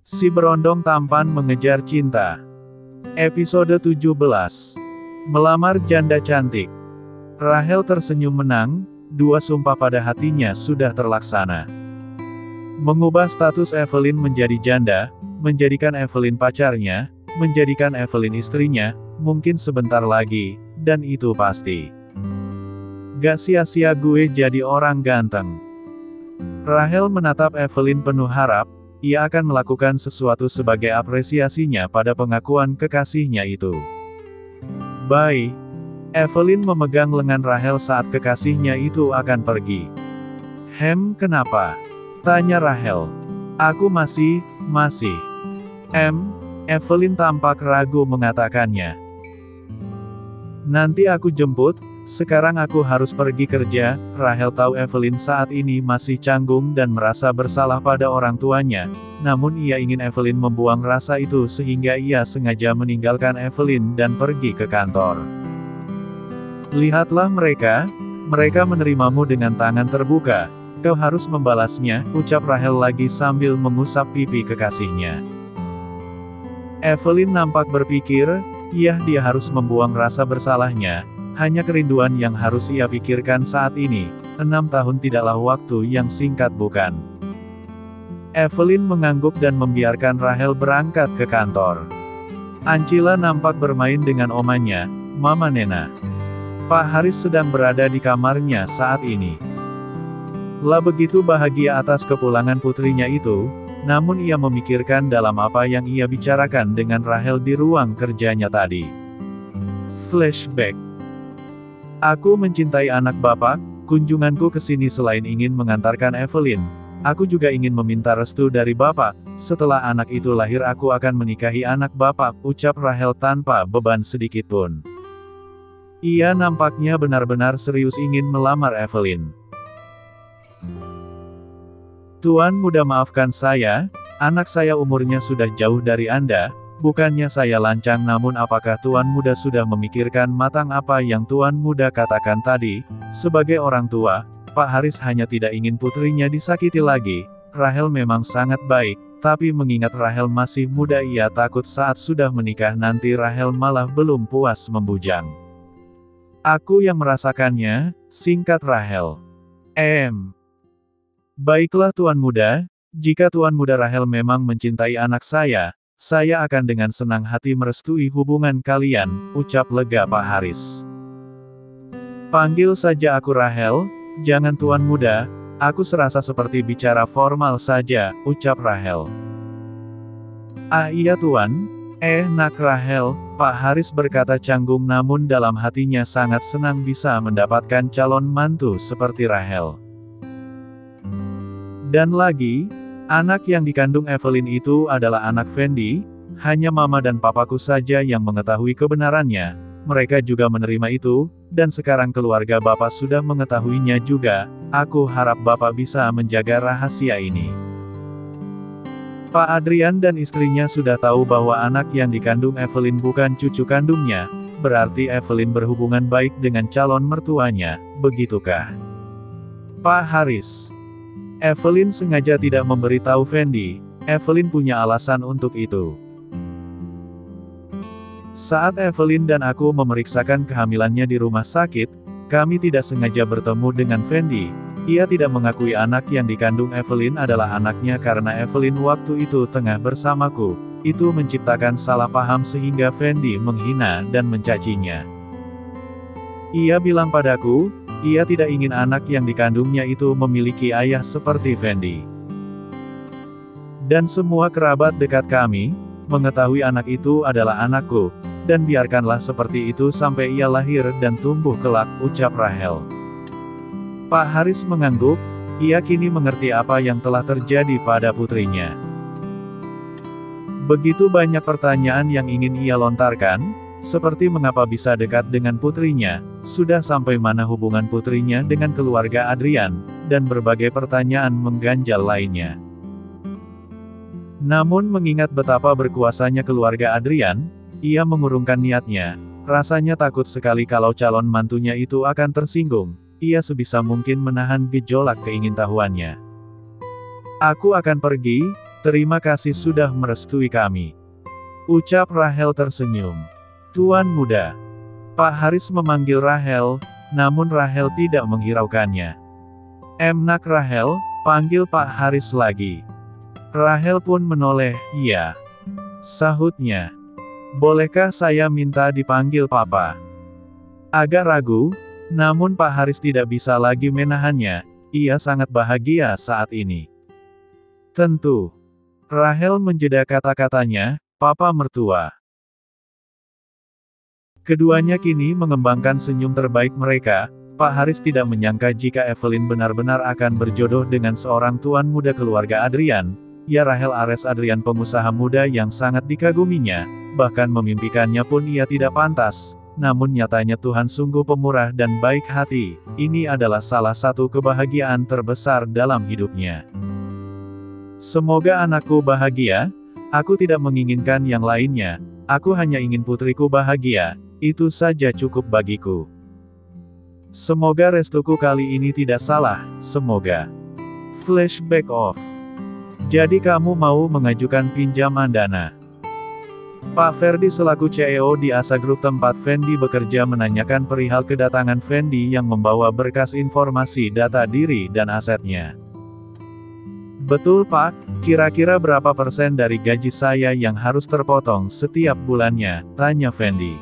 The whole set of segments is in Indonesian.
Si Berondong Tampan Mengejar Cinta. Episode 17. Melamar Janda Cantik. Rahel tersenyum menang, dua sumpah pada hatinya sudah terlaksana. Mengubah status Evelyn menjadi janda, menjadikan Evelyn pacarnya, menjadikan Evelyn istrinya, mungkin sebentar lagi, dan itu pasti. Gak sia-sia gue jadi orang ganteng. Rahel menatap Evelyn penuh harap, ia akan melakukan sesuatu sebagai apresiasinya pada pengakuan kekasihnya itu. Bye. Evelyn memegang lengan Rahel saat kekasihnya itu akan pergi. Kenapa? Tanya Rahel. Aku masih. Evelyn tampak ragu mengatakannya. Nanti aku jemput. Sekarang aku harus pergi kerja. Rahel tahu Evelyn saat ini masih canggung dan merasa bersalah pada orang tuanya, namun ia ingin Evelyn membuang rasa itu sehingga ia sengaja meninggalkan Evelyn dan pergi ke kantor. Lihatlah mereka menerimamu dengan tangan terbuka, kau harus membalasnya, ucap Rahel lagi sambil mengusap pipi kekasihnya. Evelyn nampak berpikir, dia harus membuang rasa bersalahnya. Hanya kerinduan yang harus ia pikirkan saat ini. 6 tahun tidaklah waktu yang singkat bukan? Evelyn mengangguk dan membiarkan Rahel berangkat ke kantor. Ancila nampak bermain dengan omanya, Mama Nena. Pak Haris sedang berada di kamarnya saat ini. Lah begitu bahagia atas kepulangan putrinya itu, namun ia memikirkan dalam apa yang ia bicarakan dengan Rahel di ruang kerjanya tadi. Flashback. Aku mencintai anak bapak, kunjunganku ke sini selain ingin mengantarkan Evelyn, aku juga ingin meminta restu dari bapak, setelah anak itu lahir aku akan menikahi anak bapak, ucap Rahel tanpa beban sedikitpun. Ia nampaknya benar-benar serius ingin melamar Evelyn. Tuan muda maafkan saya, anak saya umurnya sudah jauh dari Anda. Bukannya saya lancang, namun apakah Tuan Muda sudah memikirkan matang apa yang Tuan Muda katakan tadi? Sebagai orang tua, Pak Haris hanya tidak ingin putrinya disakiti lagi. Rahel memang sangat baik, tapi mengingat Rahel masih muda ia takut saat sudah menikah nanti Rahel malah belum puas membujang. Aku yang merasakannya, singkat Rahel. Baiklah Tuan Muda, jika Tuan Muda Rahel memang mencintai anak saya akan dengan senang hati merestui hubungan kalian, ucap lega Pak Haris. Panggil saja aku Rahel, jangan Tuan Muda, aku serasa seperti bicara formal saja, ucap Rahel. Ah iya Tuan, nak Rahel, Pak Haris berkata canggung namun dalam hatinya sangat senang bisa mendapatkan calon mantu seperti Rahel. Dan lagi, anak yang dikandung Evelyn itu adalah anak Fendi, hanya mama dan papaku saja yang mengetahui kebenarannya, mereka juga menerima itu, dan sekarang keluarga bapak sudah mengetahuinya juga, aku harap bapak bisa menjaga rahasia ini. Pak Adrian dan istrinya sudah tahu bahwa anak yang dikandung Evelyn bukan cucu kandungnya, berarti Evelyn berhubungan baik dengan calon mertuanya, begitukah? Pak Haris. Evelyn sengaja tidak memberitahu Fendi, Evelyn punya alasan untuk itu. Saat Evelyn dan aku memeriksakan kehamilannya di rumah sakit, kami tidak sengaja bertemu dengan Fendi. Ia tidak mengakui anak yang dikandung Evelyn adalah anaknya karena Evelyn waktu itu tengah bersamaku. Itu menciptakan salah paham sehingga Fendi menghina dan mencacinya. Ia bilang padaku, ia tidak ingin anak yang dikandungnya itu memiliki ayah seperti Fendi. Dan semua kerabat dekat kami, mengetahui anak itu adalah anakku, dan biarkanlah seperti itu sampai ia lahir dan tumbuh kelak, ucap Rahel. Pak Haris mengangguk, ia kini mengerti apa yang telah terjadi pada putrinya. Begitu banyak pertanyaan yang ingin ia lontarkan, seperti mengapa bisa dekat dengan putrinya, sudah sampai mana hubungan putrinya dengan keluarga Adrian, dan berbagai pertanyaan mengganjal lainnya. Namun mengingat betapa berkuasanya keluarga Adrian, ia mengurungkan niatnya, rasanya takut sekali kalau calon mantunya itu akan tersinggung, ia sebisa mungkin menahan gejolak keingintahuannya. Aku akan pergi, Terima kasih sudah merestui kami. Ucap Rahel tersenyum. Tuan muda. Pak Haris memanggil Rahel, namun Rahel tidak menghiraukannya. Enak Rahel, panggil Pak Haris lagi. Rahel pun menoleh, iya. Sahutnya. Bolehkah saya minta dipanggil Papa? Agak ragu, namun Pak Haris tidak bisa lagi menahannya, ia sangat bahagia saat ini. Tentu. Rahel menjeda kata-katanya, Papa mertua. Keduanya kini mengembangkan senyum terbaik mereka. Pak Haris tidak menyangka jika Evelyn benar-benar akan berjodoh dengan seorang tuan muda keluarga Adrian, ya Rahel Ares Adrian pengusaha muda yang sangat dikaguminya, bahkan memimpikannya pun ia tidak pantas, namun nyatanya Tuhan sungguh pemurah dan baik hati, ini adalah salah satu kebahagiaan terbesar dalam hidupnya. Semoga anakku bahagia, aku tidak menginginkan yang lainnya, aku hanya ingin putriku bahagia, itu saja cukup bagiku. Semoga restuku kali ini tidak salah, semoga. Flashback off. Jadi kamu mau mengajukan pinjaman dana? Pak Ferdi selaku CEO di Asa Group tempat Fendi bekerja menanyakan perihal kedatangan Fendi yang membawa berkas informasi data diri dan asetnya. Betul Pak, kira-kira berapa persen dari gaji saya yang harus terpotong setiap bulannya, tanya Fendi.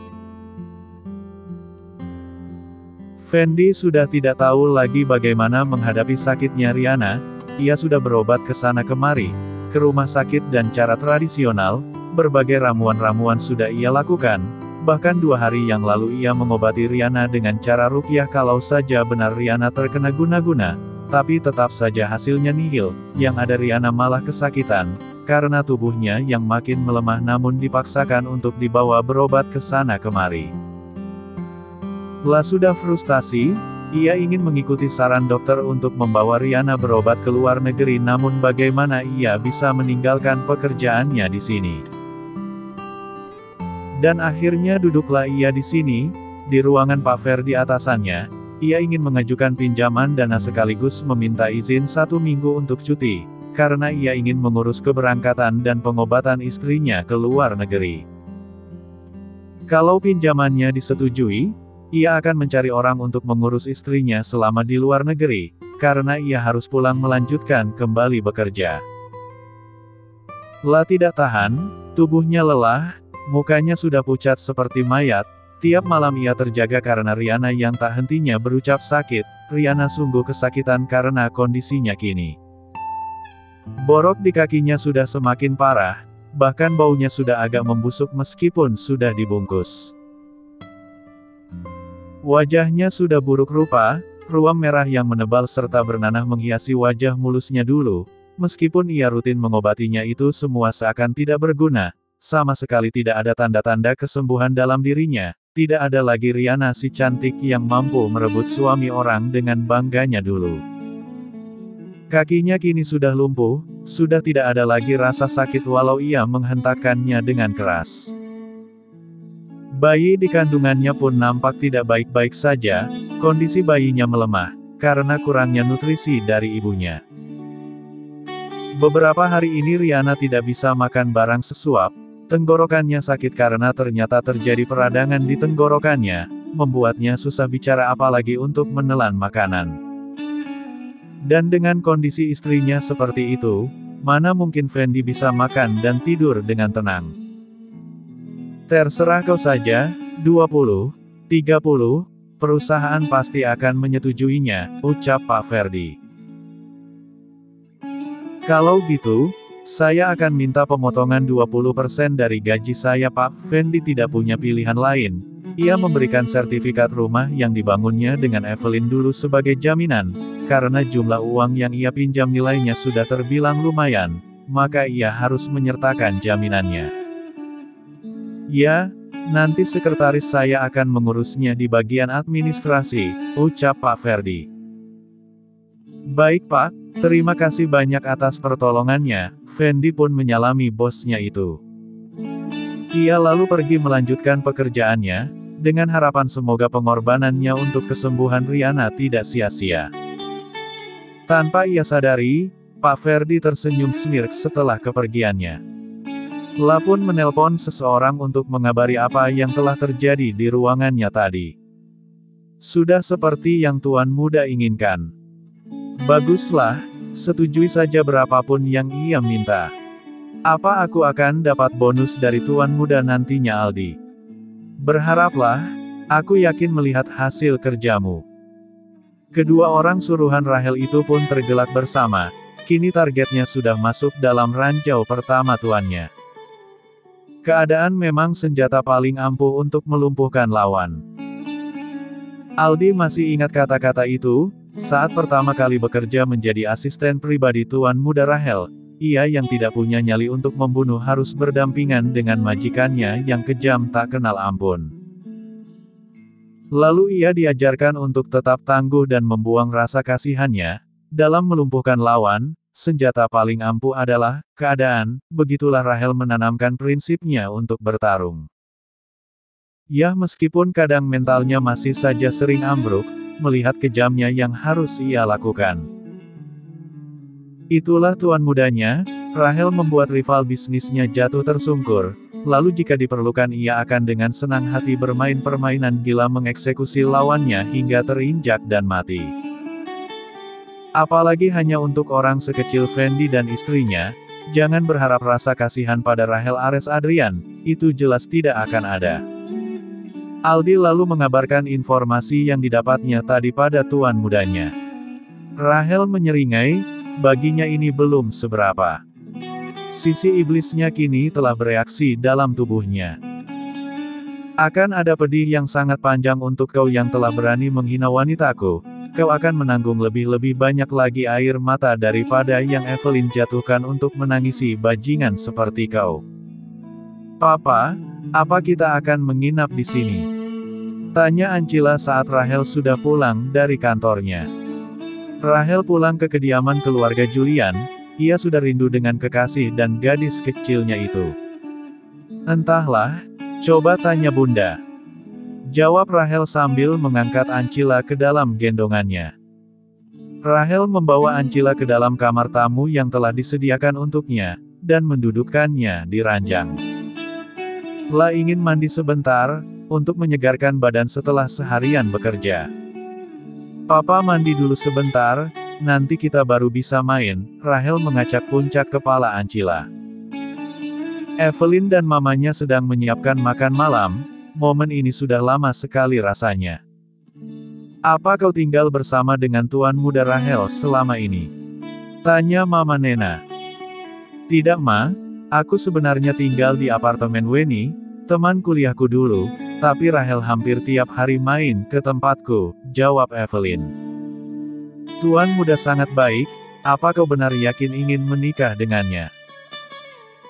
Fendi sudah tidak tahu lagi bagaimana menghadapi sakitnya Riana, ia sudah berobat ke sana kemari, ke rumah sakit dan cara tradisional, berbagai ramuan-ramuan sudah ia lakukan, bahkan 2 hari yang lalu ia mengobati Riana dengan cara ruqyah kalau saja benar Riana terkena guna-guna, tapi tetap saja hasilnya nihil, yang ada Riana malah kesakitan, karena tubuhnya yang makin melemah namun dipaksakan untuk dibawa berobat ke sana kemari. Lah sudah frustasi, ia ingin mengikuti saran dokter untuk membawa Riana berobat ke luar negeri namun bagaimana ia bisa meninggalkan pekerjaannya di sini. Dan akhirnya duduklah ia di sini, di ruangan Pak Ferdi atasannya, ia ingin mengajukan pinjaman dana sekaligus meminta izin 1 minggu untuk cuti, karena ia ingin mengurus keberangkatan dan pengobatan istrinya ke luar negeri. Kalau pinjamannya disetujui, ia akan mencari orang untuk mengurus istrinya selama di luar negeri, karena ia harus pulang melanjutkan kembali bekerja. Lah tidak tahan, tubuhnya lelah, mukanya sudah pucat seperti mayat, tiap malam ia terjaga karena Riana yang tak hentinya berucap sakit, Riana sungguh kesakitan karena kondisinya kini. Borok di kakinya sudah semakin parah, bahkan baunya sudah agak membusuk meskipun sudah dibungkus. Wajahnya sudah buruk rupa, ruam merah yang menebal serta bernanah menghiasi wajah mulusnya dulu, meskipun ia rutin mengobatinya itu semua seakan tidak berguna, sama sekali tidak ada tanda-tanda kesembuhan dalam dirinya, tidak ada lagi Riana si cantik yang mampu merebut suami orang dengan bangganya dulu. Kakinya kini sudah lumpuh, sudah tidak ada lagi rasa sakit walau ia menghentakkannya dengan keras. Bayi di kandungannya pun nampak tidak baik-baik saja, kondisi bayinya melemah, karena kurangnya nutrisi dari ibunya. Beberapa hari ini Riana tidak bisa makan barang sesuap, tenggorokannya sakit karena ternyata terjadi peradangan di tenggorokannya, membuatnya susah bicara apalagi untuk menelan makanan. Dan dengan kondisi istrinya seperti itu, mana mungkin Fendi bisa makan dan tidur dengan tenang. Terserah kau saja, 20, 30, perusahaan pasti akan menyetujuinya, ucap Pak Ferdi. Kalau gitu, saya akan minta pemotongan 20% dari gaji saya Pak. Fendi tidak punya pilihan lain. Ia memberikan sertifikat rumah yang dibangunnya dengan Evelyn dulu sebagai jaminan, karena jumlah uang yang ia pinjam nilainya sudah terbilang lumayan, maka ia harus menyertakan jaminannya. Ya, nanti sekretaris saya akan mengurusnya di bagian administrasi, ucap Pak Ferdi. Baik Pak, terima kasih banyak atas pertolongannya, Fendi pun menyalami bosnya itu. Ia lalu pergi melanjutkan pekerjaannya, dengan harapan semoga pengorbanannya untuk kesembuhan Riana tidak sia-sia. Tanpa ia sadari, Pak Ferdi tersenyum smirk setelah kepergiannya. La pun menelpon seseorang untuk mengabari apa yang telah terjadi di ruangannya tadi. Sudah seperti yang Tuan Muda inginkan. Baguslah, setujui saja berapapun yang ia minta. Apa aku akan dapat bonus dari Tuan Muda nantinya, Aldi? Berharaplah, aku yakin melihat hasil kerjamu. Kedua orang suruhan Rahel itu pun tergelak bersama. Kini targetnya sudah masuk dalam ranjau pertama tuannya. Keadaan memang senjata paling ampuh untuk melumpuhkan lawan. Aldi masih ingat kata-kata itu, saat pertama kali bekerja menjadi asisten pribadi Tuan Muda Rahel. Ia yang tidak punya nyali untuk membunuh harus berdampingan dengan majikannya yang kejam tak kenal ampun. Lalu ia diajarkan untuk tetap tangguh dan membuang rasa kasihannya. Dalam melumpuhkan lawan, senjata paling ampuh adalah keadaan. Begitulah Rahel menanamkan prinsipnya untuk bertarung. Ya, meskipun kadang mentalnya masih saja sering ambruk, melihat kejamnya yang harus ia lakukan. Itulah tuan mudanya, Rahel membuat rival bisnisnya jatuh tersungkur. Lalu jika diperlukan ia akan dengan senang hati bermain permainan gila mengeksekusi lawannya hingga terinjak dan mati. Apalagi hanya untuk orang sekecil Fendi dan istrinya, jangan berharap rasa kasihan pada Rahel Ares Adrian, itu jelas tidak akan ada. Aldi lalu mengabarkan informasi yang didapatnya tadi pada tuan mudanya. Rahel menyeringai, baginya ini belum seberapa. Sisi iblisnya kini telah bereaksi dalam tubuhnya. Akan ada pedih yang sangat panjang untuk kau yang telah berani menghina wanitaku. Kau akan menanggung lebih-lebih banyak lagi air mata daripada yang Evelyn jatuhkan untuk menangisi bajingan seperti kau. Papa, apa kita akan menginap di sini? Tanya Ancila saat Rahel sudah pulang dari kantornya. Rahel pulang ke kediaman keluarga Julian, ia sudah rindu dengan kekasih dan gadis kecilnya itu. Entahlah, coba tanya Bunda. Jawab Rahel sambil mengangkat Ancila ke dalam gendongannya. Rahel membawa Ancila ke dalam kamar tamu yang telah disediakan untuknya, dan mendudukkannya di ranjang. La ingin mandi sebentar, untuk menyegarkan badan setelah seharian bekerja. Papa mandi dulu sebentar, nanti kita baru bisa main, Rahel mengacak puncak kepala Ancila. Evelyn dan mamanya sedang menyiapkan makan malam. Momen ini sudah lama sekali rasanya. Apa kau tinggal bersama dengan Tuan Muda Rahel selama ini? Tanya Mama Nena. Tidak Ma, aku sebenarnya tinggal di apartemen Weni, teman kuliahku dulu, tapi Rahel hampir tiap hari main ke tempatku, jawab Evelyn. Tuan Muda sangat baik, apa kau benar yakin ingin menikah dengannya?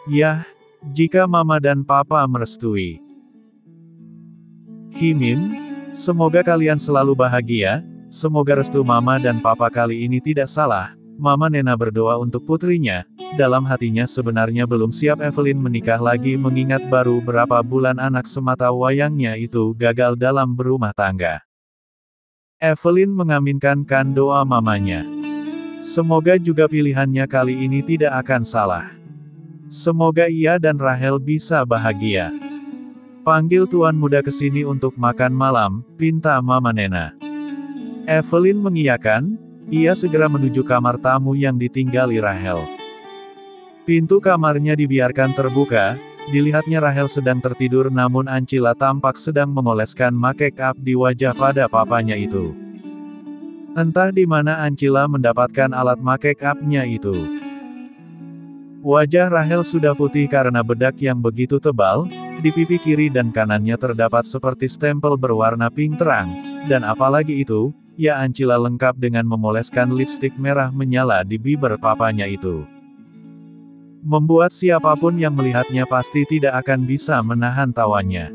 Yah, jika Mama dan Papa merestui. Himim, semoga kalian selalu bahagia, semoga restu Mama dan Papa kali ini tidak salah. Mama Nena berdoa untuk putrinya, dalam hatinya sebenarnya belum siap Evelyn menikah lagi mengingat baru berapa bulan anak semata wayangnya itu gagal dalam berumah tangga. Evelyn mengaminkan doa mamanya. Semoga juga pilihannya kali ini tidak akan salah. Semoga ia dan Rahel bisa bahagia. Panggil Tuan Muda ke sini untuk makan malam, pinta Mama Nena. Evelyn mengiyakan, ia segera menuju kamar tamu yang ditinggali Rahel. Pintu kamarnya dibiarkan terbuka, dilihatnya Rahel sedang tertidur namun Ancila tampak sedang mengoleskan make up di wajah pada papanya itu. Entah di mana Ancila mendapatkan alat make up-nya itu. Wajah Rahel sudah putih karena bedak yang begitu tebal, di pipi kiri dan kanannya terdapat seperti stempel berwarna pink terang, dan apalagi itu, ya Ancila lengkap dengan memoleskan lipstik merah menyala di bibir papanya itu. Membuat siapapun yang melihatnya pasti tidak akan bisa menahan tawanya.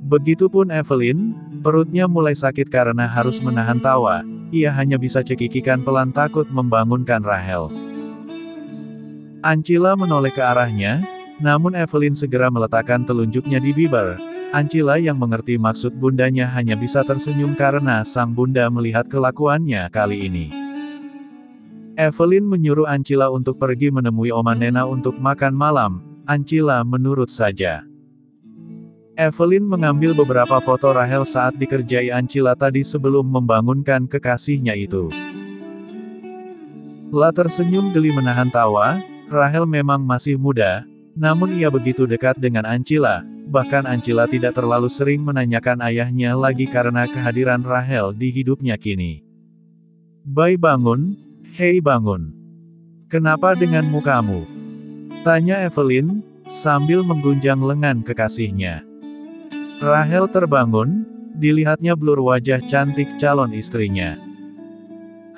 Begitupun Evelyn, perutnya mulai sakit karena harus menahan tawa, ia hanya bisa cekikikan pelan takut membangunkan Rahel. Ancila menoleh ke arahnya, namun Evelyn segera meletakkan telunjuknya di bibir. Ancila yang mengerti maksud bundanya hanya bisa tersenyum karena sang bunda melihat kelakuannya kali ini. Evelyn menyuruh Ancila untuk pergi menemui Oma Nena untuk makan malam. Ancila menurut saja. Evelyn mengambil beberapa foto Rahel saat dikerjai Ancila tadi sebelum membangunkan kekasihnya itu. La tersenyum geli menahan tawa. Rahel memang masih muda, namun ia begitu dekat dengan Ancila. Bahkan Ancila tidak terlalu sering menanyakan ayahnya lagi karena kehadiran Rahel di hidupnya kini. "Bai bangun, hei bangun. Kenapa dengan mukamu?" tanya Evelyn, sambil menggunjang lengan kekasihnya. Rahel terbangun, dilihatnya blur wajah cantik calon istrinya.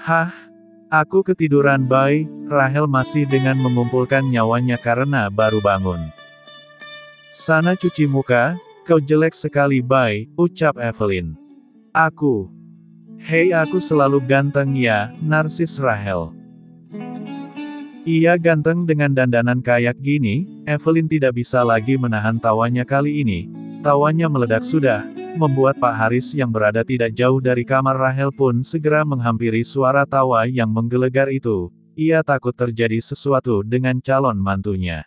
"Hah? Aku ketiduran Bai." Rahel masih dengan mengumpulkan nyawanya karena baru bangun. "Sana cuci muka, kau jelek sekali Bai," ucap Evelyn. "Aku. Hei aku selalu ganteng ya," narsis Rahel. Ia ganteng dengan dandanan kayak gini, Evelyn tidak bisa lagi menahan tawanya kali ini. Tawanya meledak sudah, membuat Pak Haris yang berada tidak jauh dari kamar Rahel pun segera menghampiri suara tawa yang menggelegar itu. Ia takut terjadi sesuatu dengan calon mantunya.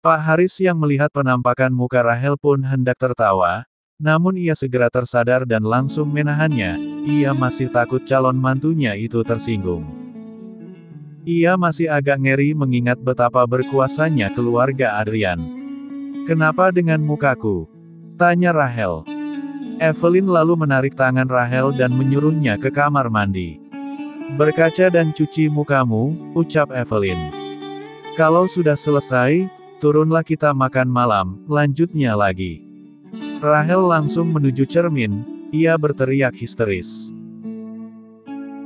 Pak Haris yang melihat penampakan muka Rahel pun hendak tertawa, namun ia segera tersadar dan langsung menahannya. Ia masih takut calon mantunya itu tersinggung. Ia masih agak ngeri mengingat betapa berkuasanya keluarga Adrian. "Kenapa dengan mukaku?" tanya Rahel. Evelyn lalu menarik tangan Rahel dan menyuruhnya ke kamar mandi. "Berkaca dan cuci mukamu," ucap Evelyn. "Kalau sudah selesai, turunlah kita makan malam," lanjutnya lagi. Rahel langsung menuju cermin, ia berteriak histeris.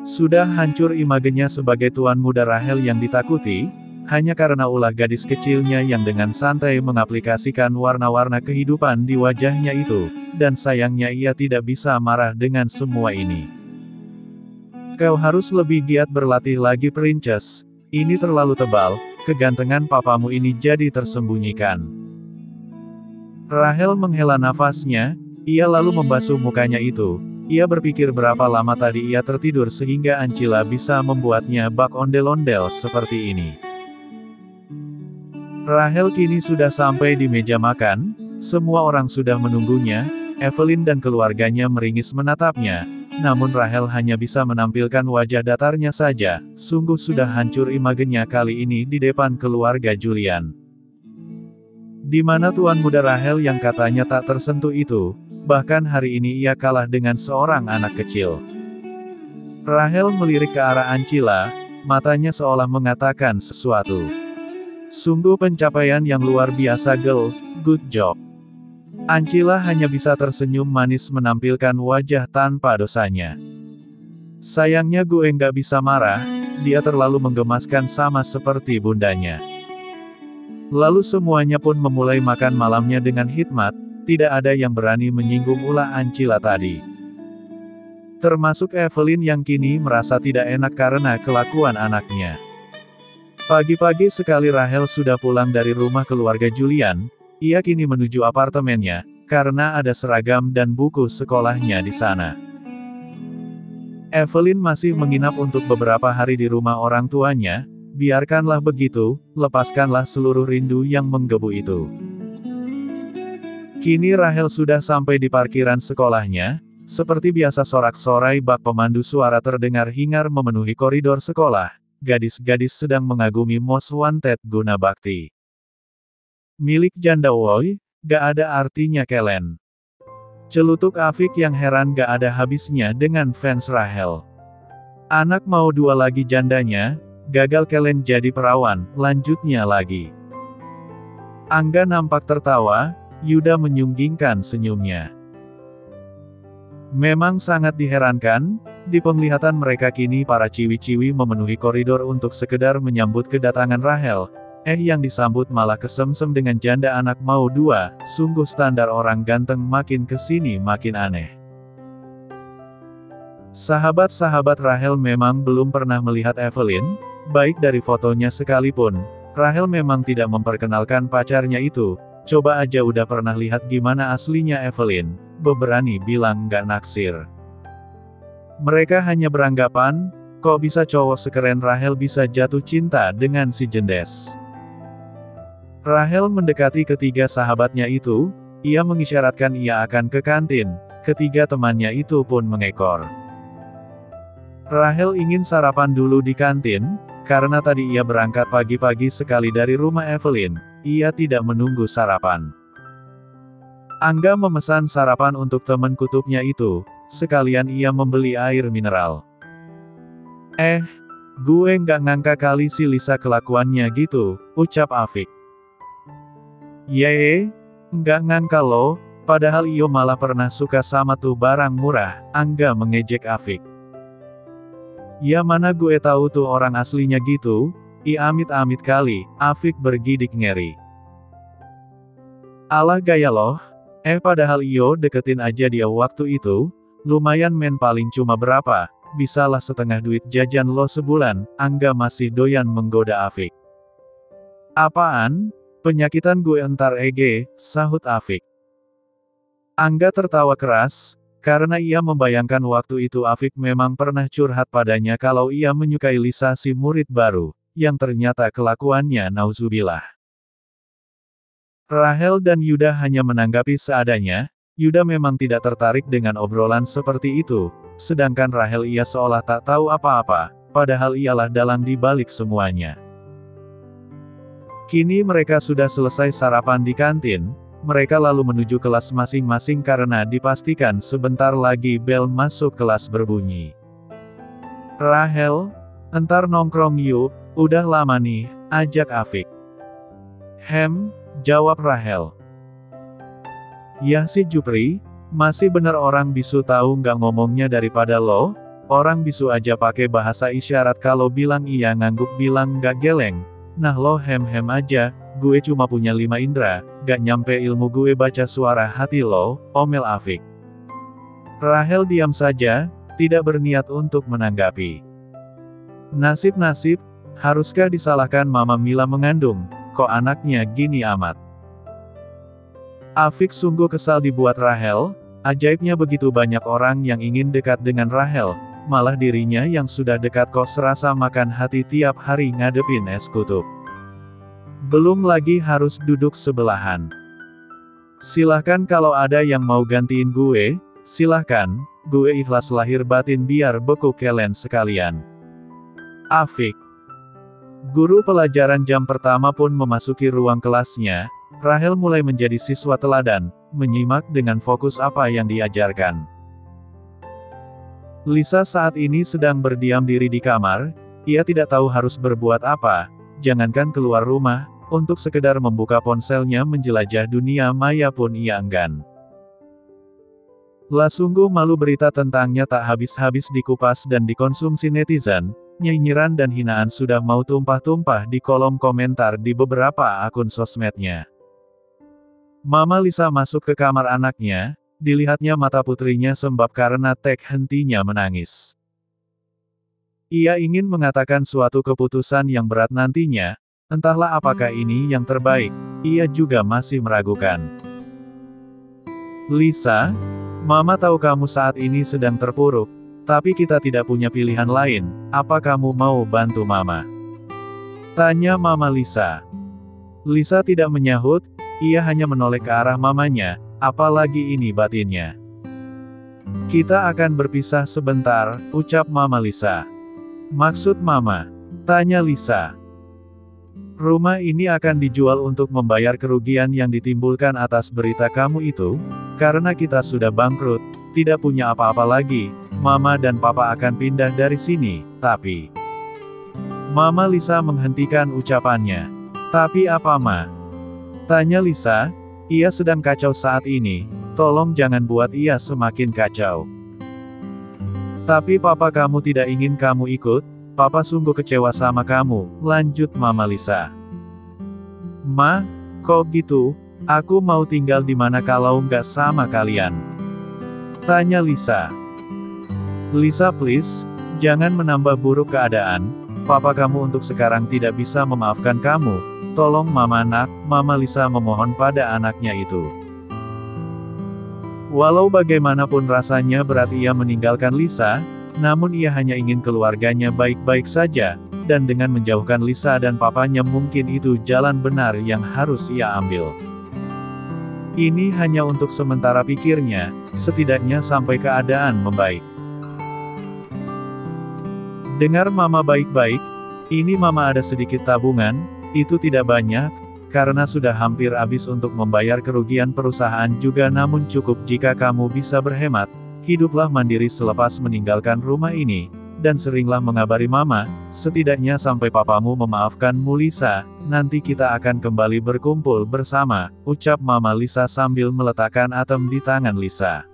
Sudah hancur imagenya sebagai tuan muda Rahel yang ditakuti, hanya karena ulah gadis kecilnya yang dengan santai mengaplikasikan warna-warna kehidupan di wajahnya itu, dan sayangnya ia tidak bisa marah dengan semua ini. "Kau harus lebih giat berlatih lagi Princess, ini terlalu tebal, kegantengan papamu ini jadi tersembunyikan." Rahel menghela nafasnya, ia lalu membasuh mukanya itu. Ia berpikir berapa lama tadi ia tertidur sehingga Ancila bisa membuatnya bak ondel-ondel seperti ini. Rahel kini sudah sampai di meja makan, semua orang sudah menunggunya, Evelyn dan keluarganya meringis menatapnya, namun Rahel hanya bisa menampilkan wajah datarnya saja, sungguh sudah hancur imagenya kali ini di depan keluarga Julian. Di mana tuan muda Rahel yang katanya tak tersentuh itu, bahkan hari ini ia kalah dengan seorang anak kecil. Rahel melirik ke arah Ancila, matanya seolah mengatakan sesuatu. "Sungguh pencapaian yang luar biasa girl, good job." Ancila hanya bisa tersenyum manis menampilkan wajah tanpa dosanya. "Sayangnya gue nggak bisa marah, dia terlalu menggemaskan sama seperti bundanya." Lalu semuanya pun memulai makan malamnya dengan hikmat, tidak ada yang berani menyinggung ulah Ancila tadi. Termasuk Evelyn yang kini merasa tidak enak karena kelakuan anaknya. Pagi-pagi sekali Rahel sudah pulang dari rumah keluarga Julian, ia kini menuju apartemennya, karena ada seragam dan buku sekolahnya di sana. Evelyn masih menginap untuk beberapa hari di rumah orang tuanya, biarkanlah begitu, lepaskanlah seluruh rindu yang menggebu itu. Kini Rahel sudah sampai di parkiran sekolahnya, seperti biasa sorak-sorai bak pemandu suara terdengar hingar memenuhi koridor sekolah, gadis-gadis sedang mengagumi Most Wanted guna bakti. "Milik janda woi, gak ada artinya kelen." Celutuk Afik yang heran gak ada habisnya dengan fans Rahel. "Anak mau dua lagi jandanya, gagal kelen jadi perawan," lanjutnya lagi. Angga nampak tertawa, Yuda menyunggingkan senyumnya. Memang sangat diherankan, di penglihatan mereka kini para ciwi-ciwi memenuhi koridor untuk sekedar menyambut kedatangan Rahel, yang disambut malah kesemsem dengan janda anak mau dua, sungguh standar orang ganteng makin kesini makin aneh. Sahabat-sahabat Rahel memang belum pernah melihat Evelyn, baik dari fotonya sekalipun, Rahel memang tidak memperkenalkan pacarnya itu, coba aja udah pernah lihat gimana aslinya Evelyn, beberani bilang nggak naksir. Mereka hanya beranggapan, kok bisa cowok sekeren Rahel bisa jatuh cinta dengan si Jendes? Rahel mendekati ketiga sahabatnya itu, ia mengisyaratkan ia akan ke kantin, ketiga temannya itu pun mengekor. Rahel ingin sarapan dulu di kantin, karena tadi ia berangkat pagi-pagi sekali dari rumah Evelyn, ia tidak menunggu sarapan. Angga memesan sarapan untuk teman kutubnya itu, sekalian ia membeli air mineral. Gue nggak ngangka kali si Lisa kelakuannya gitu, ucap Afik. Yee, nggak ngangka loh, padahal iyo malah pernah suka sama tuh barang murah, Angga mengejek Afik. Ya mana gue tahu tuh orang aslinya gitu, amit-amit kali, Afik bergidik ngeri. Alah gaya loh. Padahal iyo deketin aja dia waktu itu, lumayan men paling cuma berapa, bisalah setengah duit jajan lo sebulan, Angga masih doyan menggoda Afik. Apaan? Penyakitan gue entar sahut Afik. Angga tertawa keras, karena ia membayangkan waktu itu Afik memang pernah curhat padanya kalau ia menyukai Lisa si murid baru, yang ternyata kelakuannya nauzubillah. Rahel dan Yuda hanya menanggapi seadanya, Yuda memang tidak tertarik dengan obrolan seperti itu, sedangkan Rahel ia seolah tak tahu apa-apa, padahal ialah dalang di balik semuanya. Kini mereka sudah selesai sarapan di kantin, mereka lalu menuju kelas masing-masing karena dipastikan sebentar lagi bel masuk kelas berbunyi. Rahel, entar nongkrong yuk, udah lama nih, ajak Afik. Jawab Rahel. Yah si Jupri, masih bener orang bisu tahu nggak ngomongnya daripada lo, orang bisu aja pakai bahasa isyarat kalau bilang iya ngangguk bilang nggak geleng, nah lo hem aja, gue cuma punya 5 indera, gak nyampe ilmu gue baca suara hati lo, omel Afik. Rahel diam saja, tidak berniat untuk menanggapi. Nasib, haruskah disalahkan Mama Mila mengandung? Kok anaknya gini amat? Afik sungguh kesal dibuat Rahel, ajaibnya begitu banyak orang yang ingin dekat dengan Rahel, malah dirinya yang sudah dekat kok serasa makan hati tiap hari ngadepin es kutub. Belum lagi harus duduk sebelahan. Silahkan kalau ada yang mau gantiin gue, silahkan, gue ikhlas lahir batin biar beku kalian sekalian. Afik. Guru pelajaran jam pertama pun memasuki ruang kelasnya, Rahel mulai menjadi siswa teladan, menyimak dengan fokus apa yang diajarkan. Lisa saat ini sedang berdiam diri di kamar, ia tidak tahu harus berbuat apa, jangankan keluar rumah, untuk sekedar membuka ponselnya menjelajah dunia maya pun ia enggan. Lah sungguh malu berita tentangnya tak habis-habis dikupas dan dikonsumsi netizen. Nyinyiran dan hinaan sudah mau tumpah-tumpah di kolom komentar di beberapa akun sosmednya. Mama Lisa masuk ke kamar anaknya, dilihatnya mata putrinya sembab karena tek hentinya menangis. Ia ingin mengatakan suatu keputusan yang berat nantinya, entahlah apakah ini yang terbaik, ia juga masih meragukan. Lisa, Mama tahu kamu saat ini sedang terpuruk, tapi kita tidak punya pilihan lain, apa kamu mau bantu Mama? Tanya Mama Lisa. Lisa tidak menyahut, ia hanya menoleh ke arah mamanya, apalagi ini batinnya. Kita akan berpisah sebentar, ucap Mama Lisa. Maksud Mama? Tanya Lisa. Rumah ini akan dijual untuk membayar kerugian yang ditimbulkan atas berita kamu itu, karena kita sudah bangkrut, tidak punya apa-apa lagi. Mama dan Papa akan pindah dari sini, tapi... Mama Lisa menghentikan ucapannya. Tapi apa Ma? Tanya Lisa, ia sedang kacau saat ini, tolong jangan buat ia semakin kacau. Tapi Papa kamu tidak ingin kamu ikut, Papa sungguh kecewa sama kamu, lanjut Mama Lisa. Ma, kok gitu? Aku mau tinggal di mana kalau nggak sama kalian? Tanya Lisa. Lisa please, jangan menambah buruk keadaan, Papa kamu untuk sekarang tidak bisa memaafkan kamu, tolong Mama nak, Mama Lisa memohon pada anaknya itu. Walau bagaimanapun rasanya berat ia meninggalkan Lisa, Namun ia hanya ingin keluarganya baik-baik saja, dan dengan menjauhkan Lisa dan papanya mungkin itu jalan benar yang harus ia ambil. Ini hanya untuk sementara pikirnya, setidaknya sampai keadaan membaik. Dengar mama baik-baik, ini mama ada sedikit tabungan, itu tidak banyak, karena sudah hampir habis untuk membayar kerugian perusahaan juga namun cukup jika kamu bisa berhemat, hiduplah mandiri selepas meninggalkan rumah ini, dan seringlah mengabari mama, setidaknya sampai papamu memaafkanmu Lisa, nanti kita akan kembali berkumpul bersama, ucap mama Lisa sambil meletakkan atem di tangan Lisa.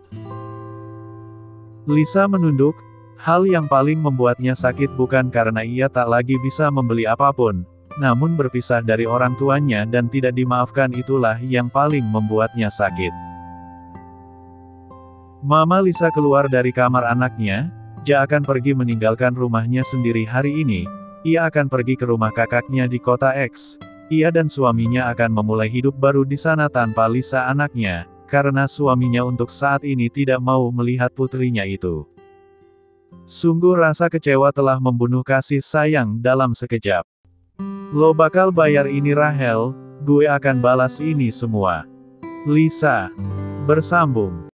Lisa menunduk. Hal yang paling membuatnya sakit bukan karena ia tak lagi bisa membeli apapun, namun berpisah dari orang tuanya dan tidak dimaafkan itulah yang paling membuatnya sakit. Mama Lisa keluar dari kamar anaknya. Ja akan pergi meninggalkan rumahnya sendiri hari ini. Ia akan pergi ke rumah kakaknya di kota X. Ia dan suaminya akan memulai hidup baru di sana tanpa Lisa anaknya, karena suaminya untuk saat ini tidak mau melihat putrinya itu. Sungguh rasa kecewa telah membunuh kasih sayang dalam sekejap. Lo bakal bayar ini Rahel, gue akan balas ini semua. Lisa bersambung.